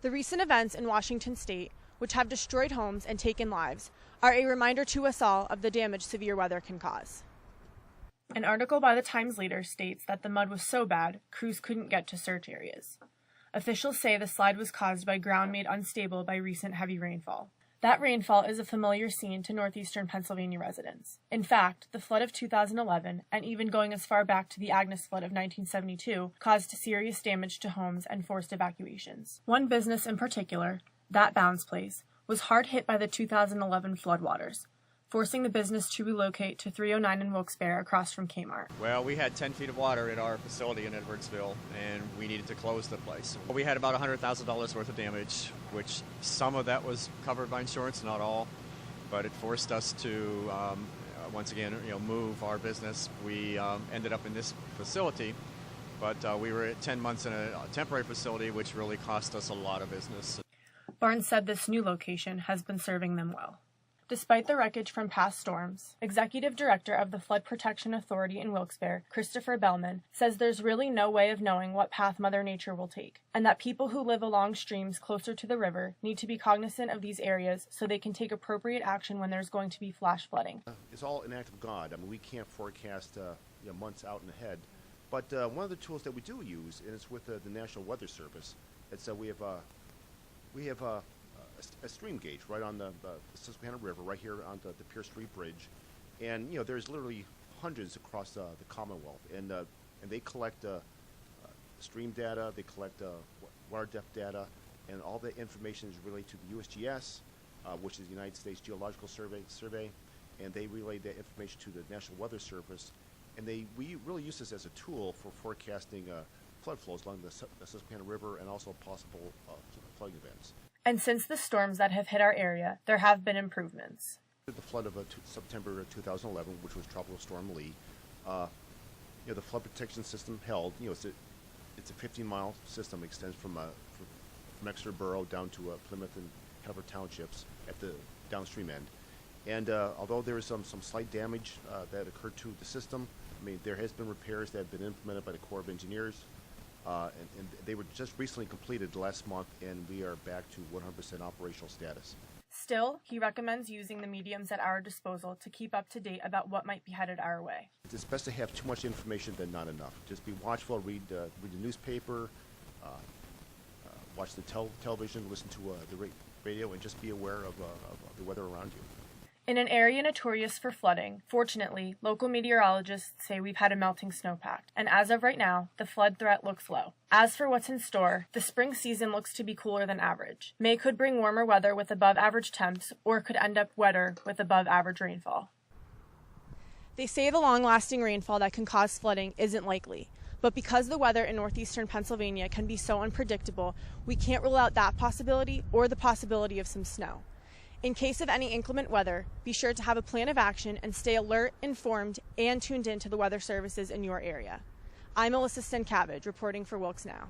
The recent events in Washington state, which have destroyed homes and taken lives, are a reminder to us all of the damage severe weather can cause. An article by the Times Leader states that the mud was so bad, crews couldn't get to search areas. Officials say the slide was caused by ground made unstable by recent heavy rainfall. That rainfall is a familiar scene to northeastern Pennsylvania residents. In fact, the flood of 2011, and even going as far back to the Agnes Flood of 1972, caused serious damage to homes and forced evacuations. One business in particular, That Bounds Place, was hard hit by the 2011 floodwaters, forcing the business to relocate to 309 in Wilkes-Barre across from Kmart. Well, we had 10 feet of water in our facility in Edwardsville, and we needed to close the place. We had about $100,000 worth of damage, which some of that was covered by insurance, not all, but it forced us to, once again, move our business. We ended up in this facility, but we were 10 months in a temporary facility, which really cost us a lot of business. Barnes said this new location has been serving them well. Despite the wreckage from past storms, Executive Director of the Flood Protection Authority in Wilkes-Barre, Christopher Bellman, says there's really no way of knowing what path Mother Nature will take, and that people who live along streams closer to the river need to be cognizant of these areas so they can take appropriate action when there's going to be flash flooding. It's all an act of God. I mean, we can't forecast months out and ahead, but one of the tools that we do use is with the National Weather Service. It's we have a stream gauge right on the Susquehanna River, right here on the Pierce Street Bridge, and there's literally hundreds across the Commonwealth, and they collect stream data, they collect water depth data, and all the information is relayed to the USGS, which is the United States Geological Survey, and they relay that information to the National Weather Service, and we really use this as a tool for forecasting flood flows along the Susquehanna River and also possible flooding events. And since the storms that have hit our area, there have been improvements. The flood of September 2011, which was Tropical Storm Lee, the flood protection system held. It's a 15-mile system, extends from Exeter Borough down to Plymouth and Hanover Townships at the downstream end. And although there is some slight damage that occurred to the system, I mean, there has been repairs that have been implemented by the Corps of Engineers. And they were just recently completed last month, and we are back to 100% operational status. Still, he recommends using the mediums at our disposal to keep up to date about what might be headed our way. It's best to have too much information than not enough. Just be watchful, read the newspaper, watch the television, listen to the radio, and just be aware of the weather around you. In an area notorious for flooding, fortunately, local meteorologists say we've had a melting snowpack, and as of right now, the flood threat looks low. As for what's in store, the spring season looks to be cooler than average. May could bring warmer weather with above-average temps, or could end up wetter with above-average rainfall. They say the long-lasting rainfall that can cause flooding isn't likely, but because the weather in northeastern Pennsylvania can be so unpredictable, we can't rule out that possibility or the possibility of some snow. In case of any inclement weather, be sure to have a plan of action and stay alert, informed, and tuned in to the weather services in your area. I'm Melissa Stencabbage, reporting for Wilkes Now.